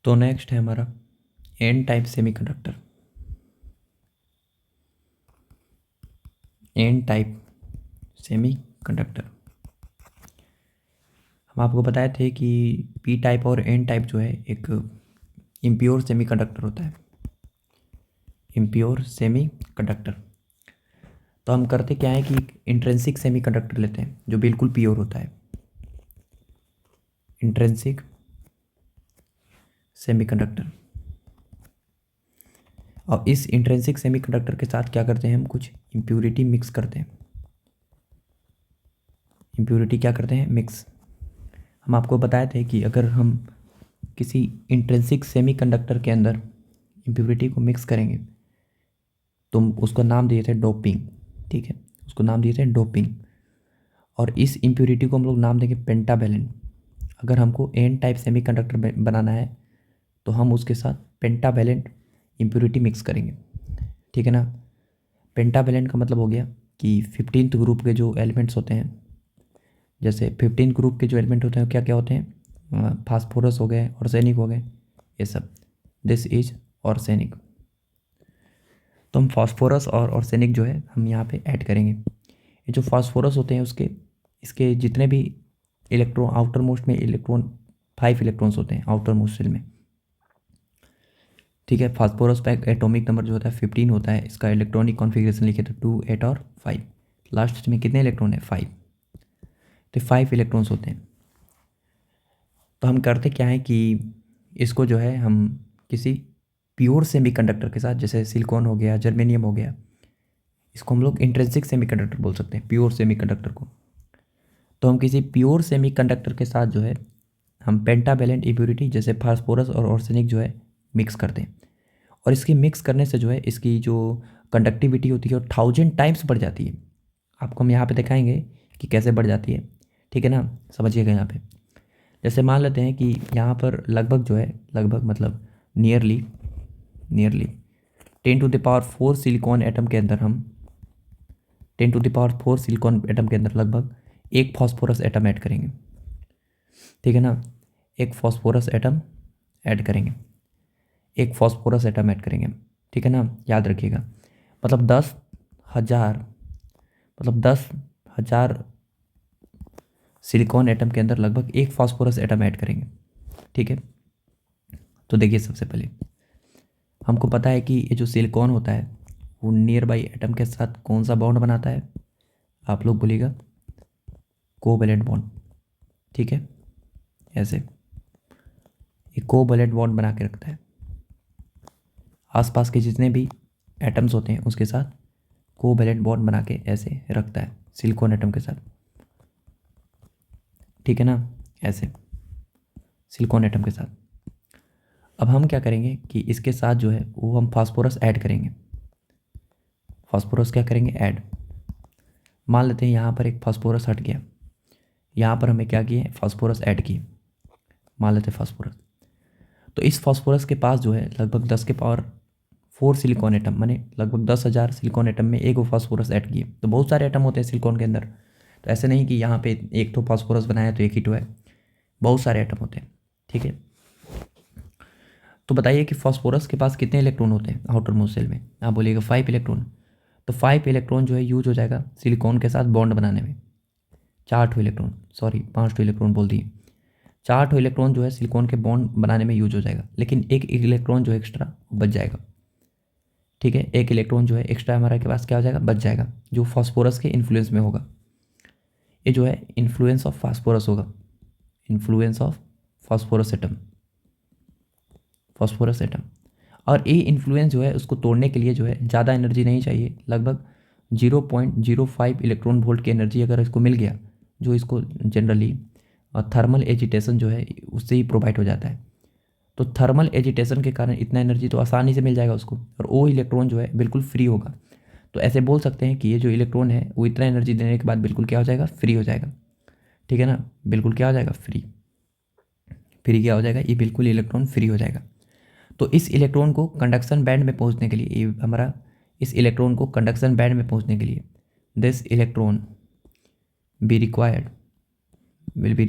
तो नेक्स्ट है हमारा n type semiconductor. N type semiconductor हम आपको बताए थे कि पी टाइप और एन टाइप जो है एक इम्प्योर सेमीकंडक्टर होता है। इम्प्योर सेमीकंडक्टर तो हम करते क्या है कि इंट्रिंसिक सेमीकंडक्टर लेते हैं जो बिल्कुल प्योर होता है। इंट्रिंसिक सेमीकंडक्टर, और इस इंट्रिंसिक सेमीकंडक्टर के साथ क्या करते हैं हम कुछ इम्प्योरिटी मिक्स करते हैं। इम्प्योरिटी क्या करते हैं? मिक्स। हम आपको बताए थे कि अगर हम किसी इंट्रिंसिक सेमीकंडक्टर के अंदर इम्प्योरिटी को मिक्स करेंगे तो उसको नाम दिए थे डोपिंग। ठीक है, उसको नाम दिए थे डोपिंग। और इस इम्प्योरिटी को हम लोग नाम देंगे पेंटावैलेंट। अगर हमको एन टाइप सेमीकंडक्टर बनाना है तो हम उसके साथ पेंटावैलेंट इम्प्योरिटी मिक्स करेंगे। ठीक है ना। पेंटावैलेंट का मतलब हो गया कि 15th ग्रुप के जो एलिमेंट्स होते हैं, जैसे 15 ग्रुप के जो एलिमेंट होते हैं क्या क्या होते हैं? फास्फोरस हो गए, ऑर्सेनिक हो गए, ये सब। This is arsenic. तो हम फास्फोरस और ऑर्सेनिक जो है हम यहाँ पे ऐड करेंगे। ये जो फास्फोरस होते हैं उसके इसके जितने भी इलेक्ट्रॉन, आउटर मोस्ट में इलेक्ट्रॉन 5 इलेक्ट्रॉन्स होते हैं आउटर मोस्ट शेल में। ठीक है, फास्फोरस का एटॉमिक नंबर जो होता है 15 होता है। इसका इलेक्ट्रॉनिक कॉन्फ़िगरेशन लिखे तो 2, 8 और 5। लास्ट में कितने इलेक्ट्रॉन है? 5। तो 5 इलेक्ट्रॉन्स होते हैं। तो हम करते क्या है कि इसको जो है हम किसी प्योर सेमीकंडक्टर के साथ, जैसे सिलिकॉन हो गया, जर्मेनियम हो गया, इसको हम लोग इंट्रिंसिक सेमीकंडक्टर बोल सकते हैं, प्योर सेमीकंडक्टर को। तो हम किसी प्योर सेमीकंडक्टर के साथ जो है हम पेंटावैलेंट इम्प्योरिटी जैसे फास्फोरस और ऑर्सेनिक जो है मिक्स करते हैं। और इसकी मिक्स करने से जो है इसकी जो कंडक्टिविटी होती है वो 1000 टाइम्स बढ़ जाती है। आपको हम यहाँ पे दिखाएंगे कि कैसे बढ़ जाती है। ठीक है ना, समझिएगा। यहाँ पे जैसे मान लेते हैं कि यहाँ पर लगभग जो है, लगभग मतलब नियरली 10⁴ सिलिकॉन एटम के अंदर हम 10⁴ सिलिकॉन एटम के अंदर लगभग एक फॉस्फोरस एटम ऐड करेंगे। ठीक है ना, एक फॉस्फोरस एटम ऐड करेंगे, एक फॉस्फोरस एटम ऐड करेंगे। ठीक है ना, याद रखिएगा। मतलब 10,000, मतलब 10,000 सिलिकॉन एटम के अंदर लगभग एक फॉस्फोरस एटम ऐड करेंगे। ठीक है, तो देखिए सबसे पहले हमको पता है कि ये जो सिलिकॉन होता है वो नियर बाई एटम के साथ कौन सा बॉन्ड बनाता है? आप लोग बोलिएगा, कोवैलेंट बॉन्ड। ठीक है, ऐसे ये कोवैलेंट बॉन्ड बना के रखता है। आसपास के जितने भी एटम्स होते हैं उसके साथ कोवैलेंट बॉन्ड बना के ऐसे रखता है सिलिकॉन एटम के साथ। ठीक है ना, ऐसे सिलिकॉन एटम के साथ। अब हम क्या करेंगे कि इसके साथ जो है वो हम फास्फोरस ऐड करेंगे। फास्फोरस क्या करेंगे? ऐड। मान लेते हैं यहाँ पर एक फास्फोरस हट गया, यहाँ पर हमें क्या किए? फास्फोरस ऐड किए। मान लेते हैं फास्फोरस। तो इस फास्फोरस के पास जो है लगभग 10⁴ सिलिकॉन एटम, माने लगभग 10,000 सिलिकॉन एटम में एक वो फास्फोरस ऐड किए। तो बहुत सारे एटम होते हैं सिलिकॉन के अंदर, तो ऐसे नहीं कि यहाँ पे एक तो फास्फोरस बनाया तो एक ही तो है, बहुत सारे एटम होते हैं। ठीक है, तो बताइए कि फास्फोरस के पास कितने इलेक्ट्रॉन होते हैं आउटर मोस्ट शेल में? आप बोलिएगा 5 इलेक्ट्रॉन। तो 5 इलेक्ट्रॉन जो है यूज हो जाएगा सिलिकॉन के साथ बॉन्ड बनाने में। 4 इलेक्ट्रॉन, सॉरी 5 इलेक्ट्रॉन बोल दिए। 4 इलेक्ट्रॉन जो है सिलिकॉन के बॉन्ड बनाने में यूज हो जाएगा, लेकिन एक इलेक्ट्रॉन जो है एक्स्ट्रा बच जाएगा। ठीक है, एक इलेक्ट्रॉन जो है एक्स्ट्रा हमारे के पास क्या हो जाएगा? बच जाएगा, जो फास्फोरस के इन्फ्लुएंस में होगा। ये जो है इन्फ्लुएंस ऑफ फास्फोरस होगा, influence of phosphorus atom, phosphorus atom. और ये इन्फ्लुएंस जो है उसको तोड़ने के लिए जो है ज़्यादा एनर्जी नहीं चाहिए, लगभग 0.05 इलेक्ट्रॉन वोल्ट की एनर्जी अगर इसको मिल गया, जो इसको जनरली थर्मल एजिटेशन जो है उससे ही प्रोवाइड हो जाता है। तो थर्मल एजिटेशन के कारण इतना एनर्जी तो आसानी से मिल जाएगा उसको, और वो इलेक्ट्रॉन जो है बिल्कुल फ्री होगा। तो ऐसे बोल सकते हैं कि ये जो इलेक्ट्रॉन है वो इतना एनर्जी देने के बाद बिल्कुल क्या हो जाएगा? फ्री हो जाएगा। ठीक है ना, बिल्कुल क्या हो जाएगा? फ्री। फ्री क्या हो जाएगा? ये बिल्कुल इलेक्ट्रॉन फ्री हो जाएगा। तो इस इलेक्ट्रॉन को कंडक्शन बैंड में पहुंचने के लिए, ये हमारा इस इलेक्ट्रॉन को कंडक्शन बैंड में पहुंचने के लिए this electron be required will be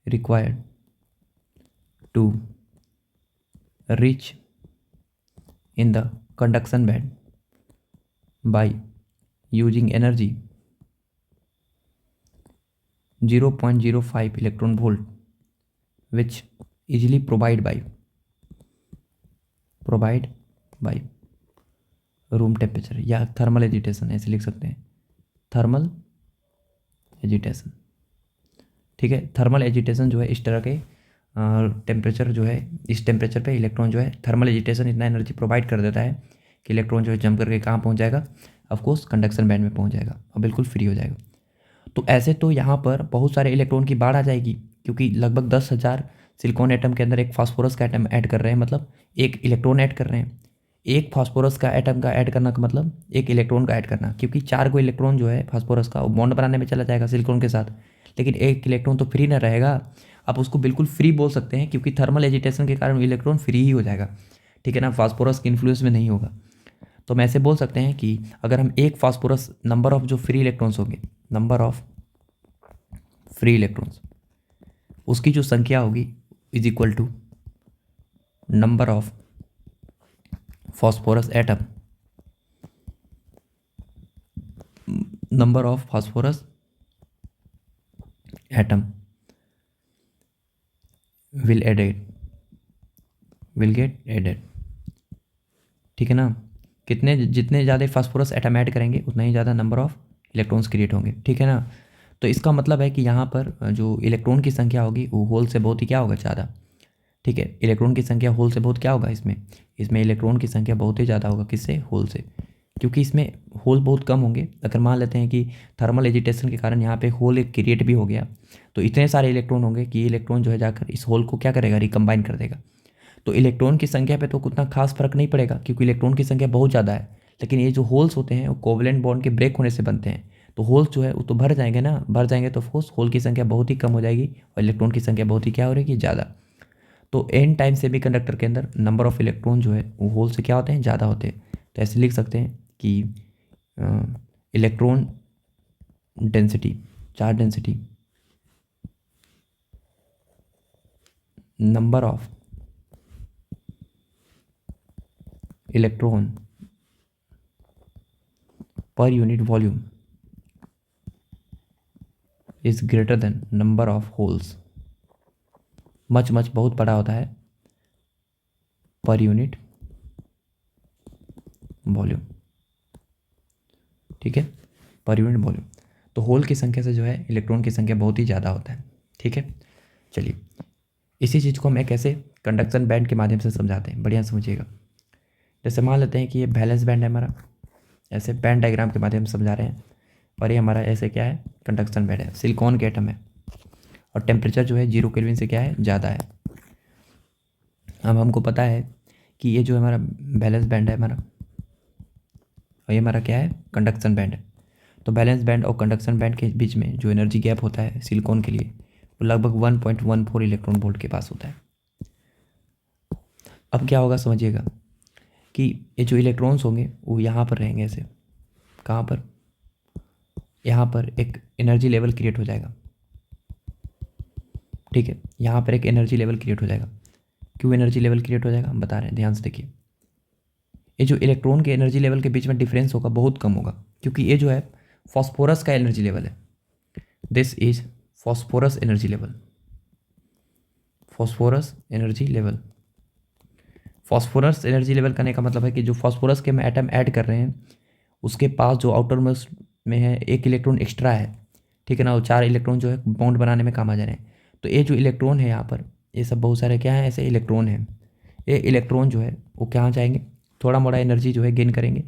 required to reach in the conduction band by using energy 0.05 electron volt which easily provide by room temperature, या थर्मल एजिटेशन ऐसे लिख सकते हैं, थर्मल एजिटेशन। ठीक है, थर्मल एजिटेशन जो है इस तरह के टेम्परेचर जो है, इस टेम्परेचर पे इलेक्ट्रॉन जो है, थर्मल एजिटेशन इतना एनर्जी प्रोवाइड कर देता है कि इलेक्ट्रॉन जो है जंप करके कहाँ पहुँच जाएगा, ऑफकोर्स कंडक्शन बैंड में पहुँच जाएगा और बिल्कुल फ्री हो जाएगा। तो ऐसे तो यहाँ पर बहुत सारे इलेक्ट्रॉन की बाढ़ आ जाएगी, क्योंकि लगभग 10,000 सिलिकॉन एटम के अंदर एक फास्फोरस का एटम ऐड कर रहे हैं, मतलब एक इलेक्ट्रॉन ऐड कर रहे हैं। एक फास्फोरस का एटम का ऐड करना का मतलब एक इलेक्ट्रॉन का ऐड करना, क्योंकि 4 को इलेक्ट्रॉन जो है फास्फोरस का वो बॉन्ड बनाने में चला जाएगा सिलिकॉन के साथ, लेकिन एक इलेक्ट्रॉन तो फ्री ना रहेगा। आप उसको बिल्कुल फ्री बोल सकते हैं, क्योंकि थर्मल एजिटेशन के कारण इलेक्ट्रॉन फ्री ही हो जाएगा। ठीक है ना, फास्फोरस के इन्फ्लुएंस में नहीं होगा। तो हम ऐसे बोल सकते हैं कि अगर हम एक फास्फोरस, नंबर ऑफ जो फ्री इलेक्ट्रॉन्स होंगे, नंबर ऑफ फ्री इलेक्ट्रॉन्स, उसकी जो संख्या होगी is equal to number of phosphorus atom, number of phosphorus atom will get added। ठीक है ना, कितने जितने ज़्यादा फास्फोरस एटम ऐड करेंगे उतना ही ज़्यादा नंबर ऑफ इलेक्ट्रॉन्स क्रिएट होंगे। ठीक है ना, तो इसका मतलब है कि यहाँ पर जो इलेक्ट्रॉन की संख्या होगी वो होल से बहुत ही क्या होगा, ज़्यादा। ठीक है, इलेक्ट्रॉन की संख्या होल से बहुत क्या होगा, इसमें इलेक्ट्रॉन की संख्या बहुत ही ज़्यादा होगा, किससे, होल से, क्योंकि इसमें होल बहुत कम होंगे। अगर मान लेते हैं कि थर्मल एजिटेशन के कारण यहाँ पे होल एक क्रिएट भी हो गया, तो इतने सारे इलेक्ट्रॉन होंगे कि इलेक्ट्रॉन जो है जाकर इस होल को क्या करेगा, रिकम्बाइन कर देगा। तो इलेक्ट्रॉन की संख्या पे तो उतना खास फर्क नहीं पड़ेगा, क्योंकि इलेक्ट्रॉन की संख्या बहुत ज़्यादा है, लेकिन ये जो होल्स होते हैं वो कोवलेंट बॉन्ड के ब्रेक होने से बनते हैं। तो होल्स जो है वो तो भर जाएंगे ना, भर जाएंगे तो ऑफकोर्स होल की संख्या बहुत ही कम हो जाएगी और इलेक्ट्रॉन की संख्या बहुत ही क्या हो रहेगी, ज़्यादा। तो एन टाइम सेमीकंडक्टर के अंदर नंबर ऑफ इलेक्ट्रॉन जो है वो होल से क्या होते हैं, ज़्यादा होते हैं। तो ऐसे लिख सकते हैं कि electron density, charge density, number of electron पर unit volume is greater than number of holes, much बहुत बड़ा होता है पर यूनिट वॉल्यूम। ठीक है, पर यूनिट वॉल्यूम। तो होल की संख्या से जो है इलेक्ट्रॉन की संख्या बहुत ही ज़्यादा होता है। ठीक है, चलिए इसी चीज़ को हम एक ऐसे कंडक्शन बैंड के माध्यम से समझाते हैं, बढ़िया समझिएगा। जैसे मान लेते हैं कि ये बैलेंस बैंड है हमारा, ऐसे बैंड डायग्राम के माध्यम से समझा रहे हैं, और ये हमारा ऐसे क्या है, कंडक्शन बैंड है, सिलिकॉन के एटम है, और टेम्परेचर जो है 0 केल्विन से क्या है, ज़्यादा है। अब हमको पता है कि ये जो हमारा बैलेंस बैंड है हमारा, और ये हमारा क्या है, कंडक्शन बैंड है। तो बैलेंस बैंड और कंडक्शन बैंड के बीच में जो एनर्जी गैप होता है सिलिकॉन के लिए, वो लगभग 1.14 इलेक्ट्रॉन वोल्ट के पास होता है। अब क्या होगा समझिएगा कि ये जो इलेक्ट्रॉन्स होंगे वो यहाँ पर रहेंगे, ऐसे कहाँ पर, यहाँ पर एक एनर्जी लेवल क्रिएट हो जाएगा। ठीक है, यहाँ पर एक एनर्जी लेवल क्रिएट हो जाएगा। क्यों एनर्जी लेवल क्रिएट हो जाएगा, हम बता रहे हैं, ध्यान से देखिए। ये जो इलेक्ट्रॉन के एनर्जी लेवल के बीच में डिफरेंस होगा बहुत कम होगा, क्योंकि ये जो है फॉस्फोरस का एनर्जी लेवल है। This is phosphorus energy level, phosphorus energy level. Phosphorus energy level करने का मतलब है कि जो फॉस्फोरस के हम एटम ऐड कर रहे हैं उसके पास जो आउटर मोस्ट में है एक इलेक्ट्रॉन एक्स्ट्रा है। ठीक है ना, वो 4 इलेक्ट्रॉन जो है बॉन्ड बनाने में काम आ जा रहे हैं। तो ये जो इलेक्ट्रॉन है यहाँ पर, ये सब बहुत सारे क्या है, ऐसे इलेक्ट्रॉन हैं। ये इलेक्ट्रॉन जो है वो कहाँ जाएंगे, थोड़ा मोड़ा एनर्जी जो है गेन करेंगे,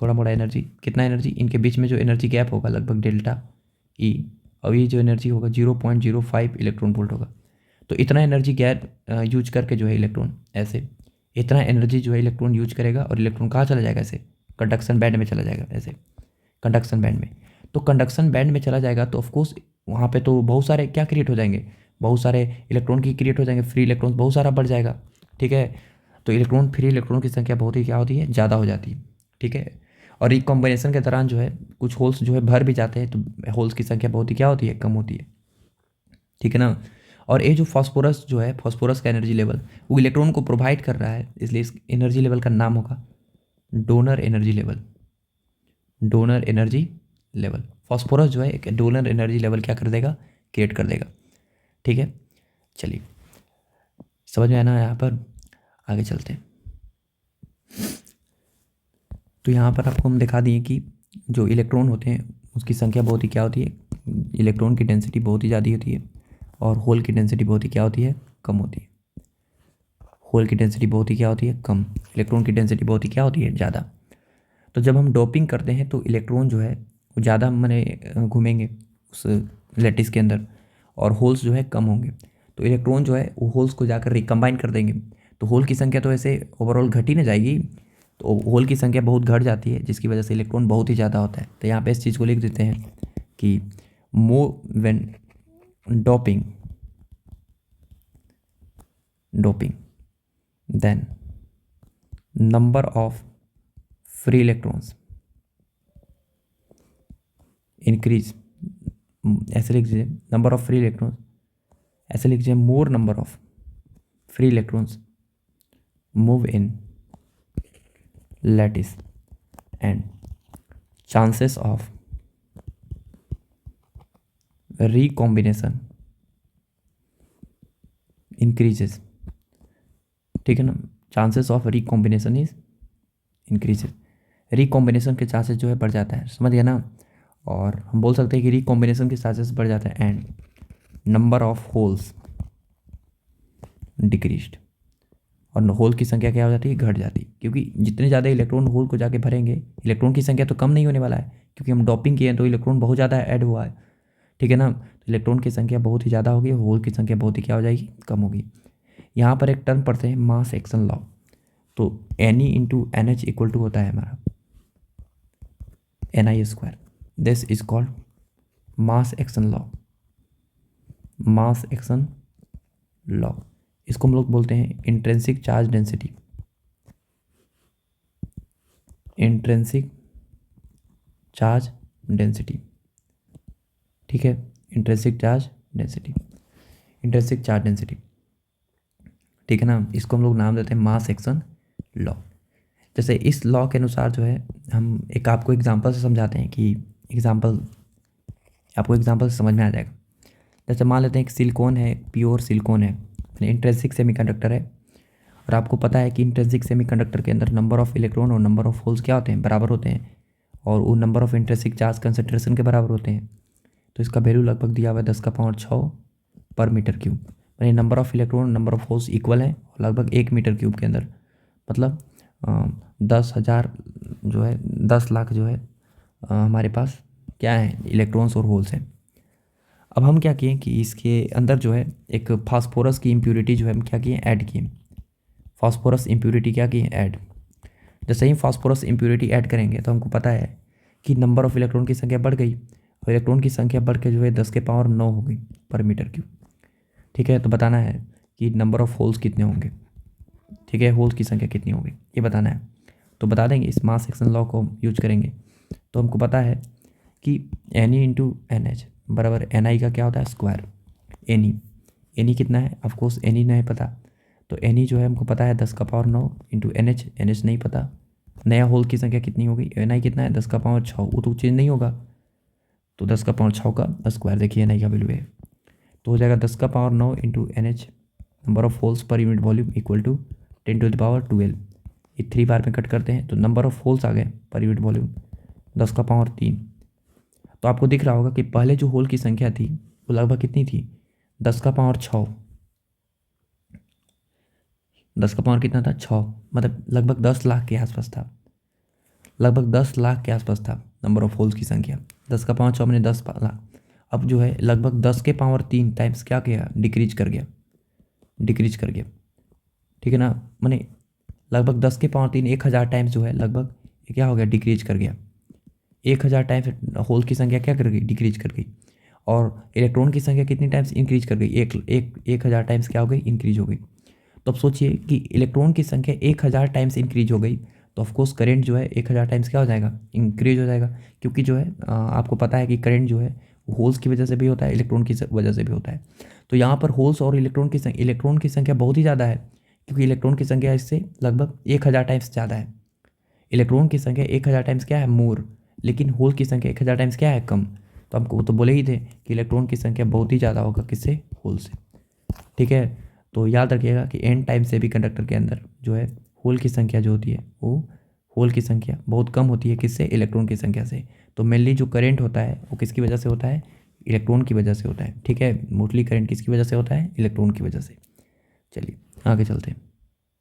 थोड़ा मोड़ा एनर्जी, कितना एनर्जी, इनके बीच में जो एनर्जी गैप होगा लगभग डेल्टा ई, और ये जो एनर्जी होगा 0.05 इलेक्ट्रॉन वोल्ट होगा। तो इतना एनर्जी गैप यूज करके जो है इलेक्ट्रॉन, ऐसे इतना एनर्जी जो है इलेक्ट्रॉन यूज करेगा, और इलेक्ट्रॉन कहाँ चला जाएगा, ऐसे कंडक्शन बैंड में चला जाएगा, ऐसे कंडक्शन बैंड में। तो कंडक्शन बैंड में चला जाएगा तो ऑफकोर्स वहाँ पे तो बहुत सारे क्या क्रिएट हो जाएंगे, बहुत सारे इलेक्ट्रॉन की क्रिएट हो जाएंगे, फ्री इलेक्ट्रॉन बहुत सारा बढ़ जाएगा। ठीक है, तो इलेक्ट्रॉन, फ्री इलेक्ट्रॉन की संख्या बहुत ही क्या होती है, ज़्यादा हो जाती है। ठीक है, और रिकॉम्बिनेशन के दौरान जो है कुछ होल्स जो है भर भी जाते हैं, तो होल्स की संख्या बहुत ही क्या होती है, कम होती है। ठीक है ना, और ये जो फास्फोरस जो है, फास्फोरस का एनर्जी लेवल वो इलेक्ट्रॉन को प्रोवाइड कर रहा है, इसलिए इस एनर्जी लेवल का नाम होगा donor energy level. Donor energy level, phosphorus जो है एक डोनर एनर्जी लेवल क्या कर देगा, क्रिएट कर देगा। ठीक है, चलिए समझ में आया ना, यहाँ पर आगे चलते हैं। तो यहाँ पर आपको हम दिखा दिए कि जो इलेक्ट्रॉन होते हैं उसकी संख्या बहुत ही क्या होती है, इलेक्ट्रॉन की डेंसिटी बहुत ही ज़्यादा होती है, और होल की डेंसिटी बहुत ही क्या होती है, कम होती है। होल की डेंसिटी बहुत ही क्या होती है, कम, इलेक्ट्रॉन की डेंसिटी बहुत ही क्या होती है, ज़्यादा। तो जब हम डोपिंग करते हैं तो इलेक्ट्रॉन जो है वो ज़्यादा मैंने घूमेंगे उस लैटिस के अंदर, और होल्स जो है कम होंगे। तो इलेक्ट्रॉन जो है वो होल्स को जाकर रिकम्बाइन कर देंगे, तो होल की संख्या तो ऐसे ओवरऑल घट ही ना जाएगी, तो होल की संख्या बहुत घट जाती है, जिसकी वजह से इलेक्ट्रॉन बहुत ही ज़्यादा होता है। तो यहाँ पे इस चीज़ को लिख देते हैं कि more when doping then number of free electrons increase, ऐसे लिख दीजिए नंबर ऑफ फ्री इलेक्ट्रॉन्स, ऐसे लिख दीजिए मोर number of free electrons move in lattice and chances of recombination increases. ठीक है ना, chances of recombination is increases, recombination के चांसेस जो है बढ़ जाता है, समझ गया ना। और हम बोल सकते हैं कि रिकॉम्बिनेशन के चांसेस बढ़ जाता है and number of holes decreased, और होल की संख्या क्या हो जाती है, घट जाती है, क्योंकि जितने ज़्यादा इलेक्ट्रॉन होल को जाके भरेंगे, इलेक्ट्रॉन की संख्या तो कम नहीं होने वाला है, क्योंकि हम डोपिंग किए हैं तो इलेक्ट्रॉन बहुत ज़्यादा ऐड हुआ है। ठीक है ना, तो इलेक्ट्रॉन की संख्या बहुत ही ज़्यादा होगी, होल की संख्या बहुत ही क्या हो जाएगी, कम होगी। यहाँ पर एक टर्म पढ़ते हैं मास एक्शन लॉ, तो NE into NH equal to होता है हमारा NI²। This is called mass action law, mass action law. इसको हम लोग बोलते हैं intrinsic charge density, intrinsic charge density. ठीक है, intrinsic charge density, intrinsic charge density. ठीक है ना, इसको हम लोग नाम देते हैं मास एक्शन लॉ। जैसे इस लॉ के अनुसार जो है हम एक आपको एग्जांपल से समझाते हैं कि एग्जांपल, आपको एग्जांपल से समझ में आ जाएगा। जैसे मान लेते हैं कि सिलिकॉन है, प्योर सिलिकॉन है, इंट्रिंसिक सेमीकंडक्टर है, और आपको पता है कि इंट्रिंसिक सेमीकंडक्टर के अंदर नंबर ऑफ इलेक्ट्रॉन और नंबर ऑफ होल्स क्या होते हैं, बराबर होते हैं, और वो number of intrinsic charge concentration के बराबर होते हैं। तो इसका वैल्यू लगभग दिया हुआ है 10⁶ पर मीटर क्यूब, यानी number of electron number of holes equal है, और लगभग 1 मीटर क्यूब के अंदर मतलब 10,000 जो है 10 लाख जो है हमारे पास क्या है, इलेक्ट्रॉन्स और होल्स हैं। अब हम क्या किए कि इसके अंदर जो है एक फास्फोरस की इम्प्यूरिटी जो है हम क्या किए, ऐड किए, फास्फोरस इम्प्यूरिटी क्या किए, ऐड। जैसे ही फास्फोरस इम्प्यूरिटी ऐड करेंगे तो हमको पता है कि नंबर ऑफ इलेक्ट्रॉन की संख्या बढ़ गई, और इलेक्ट्रॉन की संख्या बढ़ के जो है 10⁹ हो गई पर मीटर क्यूब। ठीक है, तो बताना है कि नंबर ऑफ होल्स कितने होंगे। ठीक है, होल्स की संख्या कितनी होगी ये बताना है, तो बता देंगे, इस मास एक्शन लॉ को यूज करेंगे। तो हमको पता है कि NE इंटू NH बराबर NI का क्या होता है, स्क्वायर। NE कितना है, ऑफकोर्स NE नहीं पता, तो NE जो है हमको पता है 10⁹ इंटू NH नहीं पता। नया होल की संख्या कितनी होगी, NI कितना है 10⁶, वो तो चेंज नहीं होगा, तो 10⁶ का स्क्वायर, देखिए NI का वैल्यू है, तो हो जाएगा 10⁹ into NH number of holes per unit volume equal to 10⁻12। ये 3 बार में कट करते हैं तो नंबर ऑफ होल्स आ गए पर यूनिट वॉल्यूम 10⁻3। तो आपको दिख रहा होगा कि पहले जो होल की संख्या थी वो लगभग कितनी थी, 10⁶। 10 कितना था, 6, मतलब लगभग 10 लाख के आसपास था, लगभग 10 लाख के आसपास था नंबर ऑफ होल्स की संख्या। 10⁻6 मैंने 10 लाख, अब जो है लगभग 10⁻3 टाइम्स क्या किया, डिक्रीज कर गया, डिक्रीज कर गया। ठीक है ना, मैंने लगभग 10⁻3 1000 टाइम्स जो है लगभग क्या हो गया, डिक्रीज कर गया। 1000 टाइम्स होल की संख्या क्या कर गई, डिक्रीज कर गई, और इलेक्ट्रॉन की संख्या कितनी टाइम्स इंक्रीज कर गई, 1000 टाइम्स क्या हो गई, इंक्रीज हो गई। तो अब सोचिए कि इलेक्ट्रॉन की संख्या 1000 टाइम्स इंक्रीज हो गई, तो ऑफकोर्स करंट जो है 1000 टाइम्स क्या हो जाएगा, इंक्रीज हो जाएगा, क्योंकि जो है आपको पता है कि करंट जो है होल्स की वजह से भी होता है, इलेक्ट्रॉन की वजह से भी होता है। तो यहाँ पर होल्स और इलेक्ट्रॉन की संख्या बहुत ही ज़्यादा है, क्योंकि इलेक्ट्रॉन की संख्या इससे लगभग 1000 टाइम्स ज़्यादा है। इलेक्ट्रॉन की संख्या 1000 टाइम्स क्या है, मोर, लेकिन होल की संख्या 1000 टाइम्स क्या है, कम। तो हमको तो बोले ही थे कि इलेक्ट्रॉन की संख्या बहुत ही ज़्यादा होगा किससे, होल से। ठीक है, तो याद रखिएगा कि n टाइम से भी कंडक्टर के अंदर जो है होल की संख्या जो होती है वो होल की संख्या बहुत कम होती है किससे, इलेक्ट्रॉन की संख्या से। तो मेनली जो करंट होता है वो किसकी वजह से होता है, इलेक्ट्रॉन की वजह से होता है। ठीक है, मोस्टली करंट किसकी वजह से होता है, इलेक्ट्रॉन की वजह से। चलिए आगे चलते हैं।